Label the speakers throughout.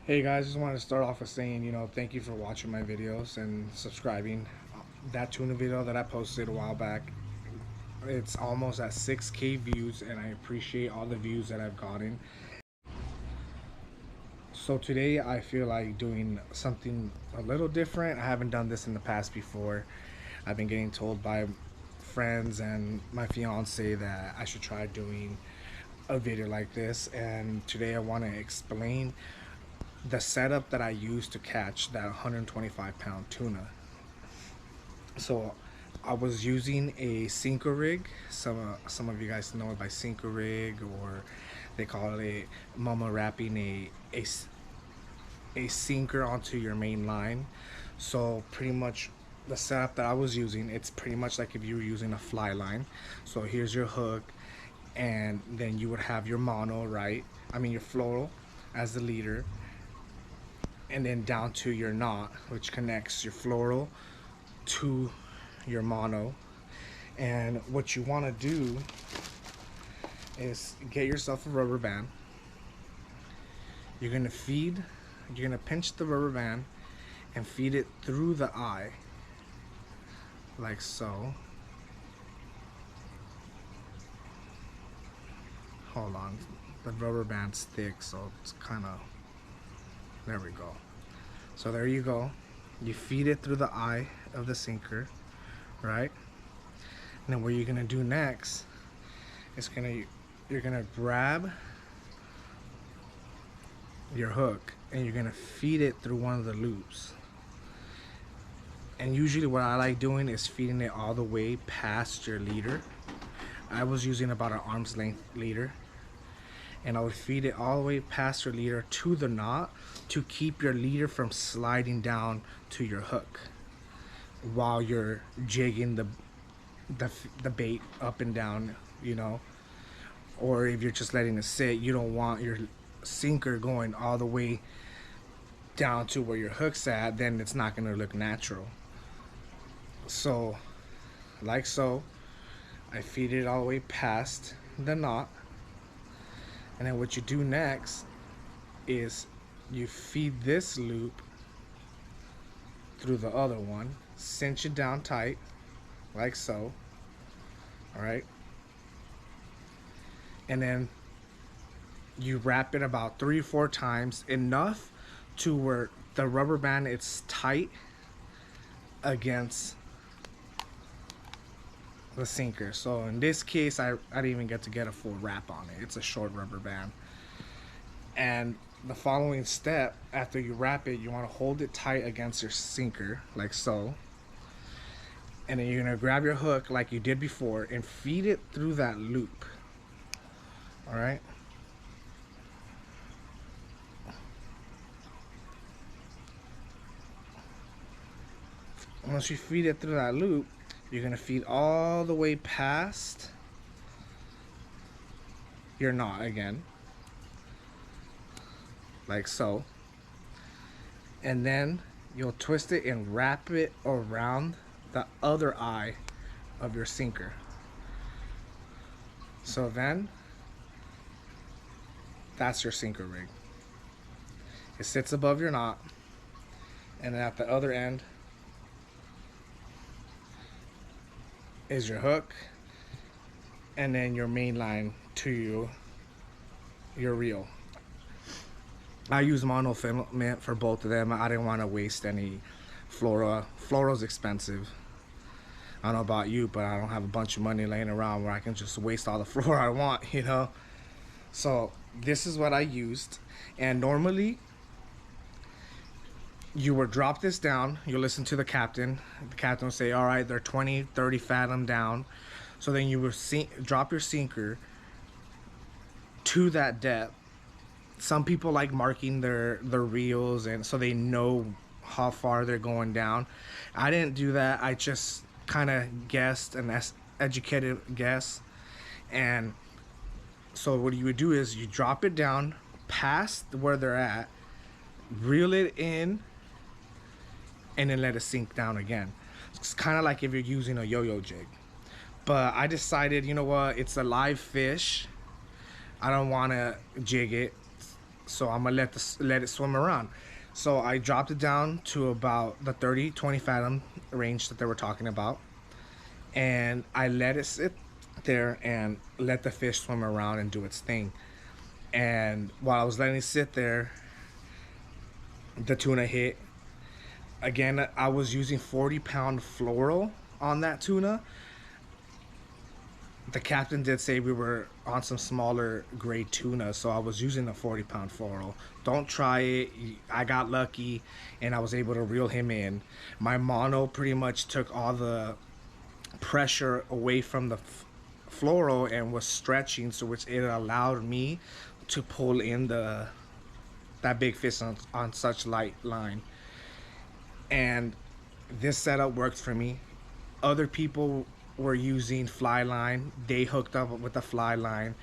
Speaker 1: Hey guys, just wanted to start off with saying, thank you for watching my videos and subscribing. That tuna video that I posted a while back, it's almost at 6K views, and I appreciate all the views that I've gotten. So today I feel like doing something a little different. I haven't done this in the past before. I've been getting told by friends and my fiance that I should try doing a video like this, and today I want to explain the setup that I use to catch that 125-pound tuna. So I was using a sinker rig. Some of you guys know it by sinker rig, or they call it mama wrapping a sinker onto your main line. So pretty much the setup that I was using, it's pretty much like if you were using a fly line. So here's your hook, and then you would have your mono, right? I mean your floral as the leader, and then down to your knot, which connects your floral to your mono. And what you want to do is get yourself a rubber band. You're gonna pinch the rubber band and feed it through the eye, like so. Hold on, the rubber band's thick, so it's kind of, there we go. So there you go. You feed it through the eye of the sinker, right? And then what you're gonna do next is you're gonna grab your hook and you're gonna feed it through one of the loops. And usually what I like doing is feeding it all the way past your leader. I was using about an arm's length leader, and I would feed it all the way past your leader to the knot to keep your leader from sliding down to your hook while you're jigging the bait up and down, or if you're just letting it sit, you don't want your sinker going all the way down to where your hook's at. Then it's not going to look natural. So like so, I feed it all the way past the knot, and then what you do next is you feed this loop through the other one, cinch it down tight, like so. All right, and then you wrap it about 3 or 4 times, enough to where the rubber band is tight against the sinker. So in this case, I didn't even get to get a full wrap on it. It's a short rubber band. And the following step, after you wrap it, you want to hold it tight against your sinker, like so. And then you're gonna grab your hook like you did before and feed it through that loop. All right. Once you feed it through that loop, you're gonna feed all the way past your knot again, like so. And then you'll twist it and wrap it around the other eye of your sinker. So then that's your sinker rig. It sits above your knot, and then at the other end is your hook, and then your main line to your reel. I use monofilament for both of them. I didn't want to waste any flora. Flora's expensive. I don't know about you, but I don't have a bunch of money laying around where I can just waste all the flora I want, So this is what I used. And normally you would drop this down, you listen to the captain will say, all right, they're 20-30 fathom down. So then you would drop your sinker to that depth. Some people like marking their reels, and so they know how far they're going down. I didn't do that. I just kind of guessed, an educated guess. And so what you would do is you drop it down past where they're at, reel it in, and then let it sink down again. It's kind of like if you're using a yo-yo jig. But I decided, you know what, it's a live fish, I don't want to jig it, so I'm gonna let it swim around. So I dropped it down to about the 30-20 fathom range that they were talking about, and I let it sit there and let the fish swim around and do its thing. And while I was letting it sit there, the tuna hit. Again, I was using 40-pound fluoro on that tuna. The captain did say we were on some smaller grade tuna, so I was using a 40-pound fluoro. Don't try it. I got lucky and I was able to reel him in. My mono pretty much took all the pressure away from the fluoro and was stretching, so which it allowed me to pull in that big fish on such light line. And this setup worked for me. Other people were using fly line. They hooked up with the fly line.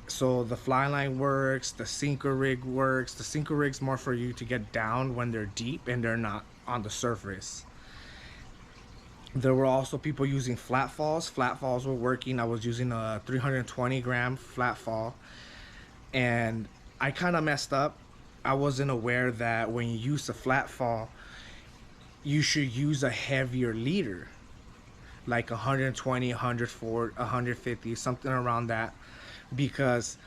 Speaker 1: So the fly line works, the sinker rig works. The sinker rig's more for you to get down when they're deep and they're not on the surface. There were also people using flat falls. Flat falls were working. I was using a 320-gram flat fall, and I kind of messed up. I wasn't aware that when you use a flat fall, you should use a heavier leader, like 120, 140, 150, something around that, because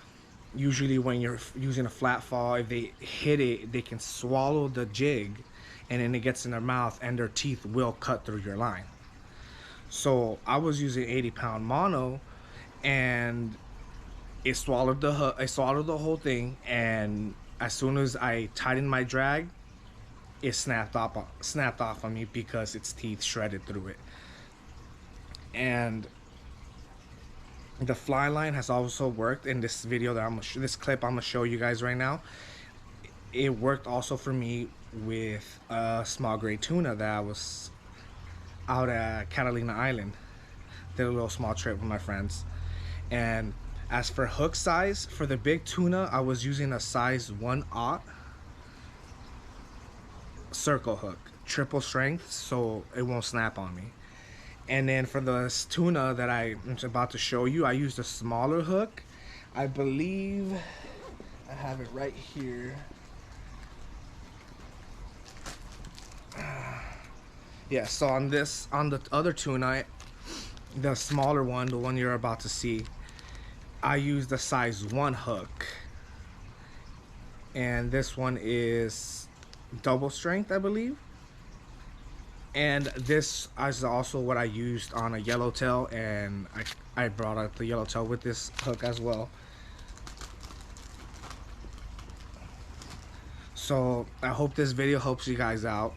Speaker 1: usually when you're using a flat fall, if they hit it, they can swallow the jig, and then it gets in their mouth and their teeth will cut through your line. So I was using 80-pound mono, and it swallowed the hook. I swallowed the whole thing, and as soon as I tightened my drag, it snapped off on me because its teeth shredded through it. And the fly line has also worked in this video that this clip I'm gonna show you guys right now. It worked also for me with a small grade tuna that I was out at Catalina Island. Did a little small trip with my friends. And as for hook size, for the big tuna, I was using a size 1/0 circle hook, triple strength, so it won't snap on me. And then for the tuna that I'm about to show you, I used a smaller hook. I believe I have it right here. Yeah, so on the other tuna, the smaller one, the one you're about to see, I used the size 1 hook. And this one is double strength, I believe. And this is also what I used on a yellowtail, and I brought out the yellowtail with this hook as well. So I hope this video helps you guys out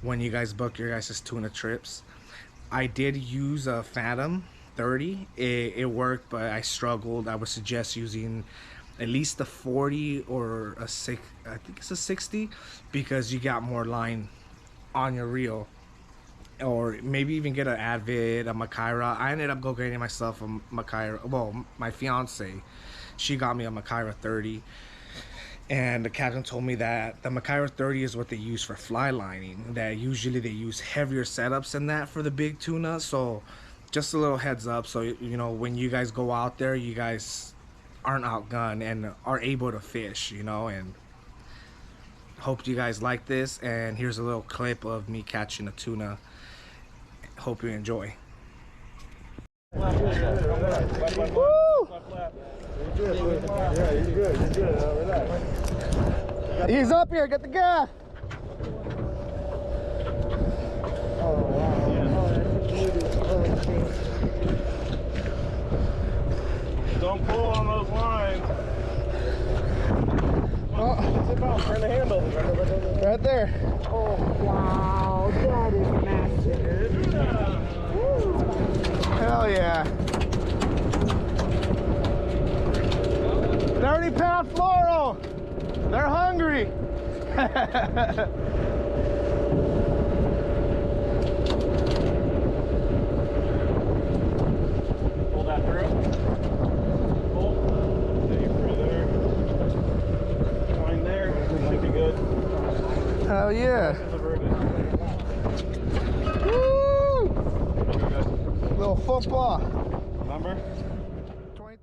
Speaker 1: when you guys book your guys' tuna trips. I did use a Phantom 30. It worked, but I struggled. I would suggest using at least a 40 or a 6, I think it's a 60, because you got more line on your reel. Or maybe even get an Advid, a Makyra. I ended up getting myself a Makyra. Well, my fiance, she got me a Makyra 30. And the captain told me that the Makyra 30 is what they use for fly lining. That usually they use heavier setups than that for the big tuna. So just a little heads up, so you know when you guys go out there, you guys aren't outgunned and are able to fish, you know. And hope you guys like this, and here's a little clip of me catching a tuna. Hope you enjoy.
Speaker 2: Woo! He's up here, get the gas.
Speaker 3: Don't pull on those lines.
Speaker 2: Oh,
Speaker 3: Turn the handle.
Speaker 2: right there.
Speaker 4: Oh, wow, that is massive.
Speaker 2: Hell yeah. 30-pound fluoro. They're hungry.
Speaker 3: Pull that through. Pull. There you through there. Line there. Should be good.
Speaker 2: Hell yeah.
Speaker 3: Woo!
Speaker 2: Little football.
Speaker 3: Number?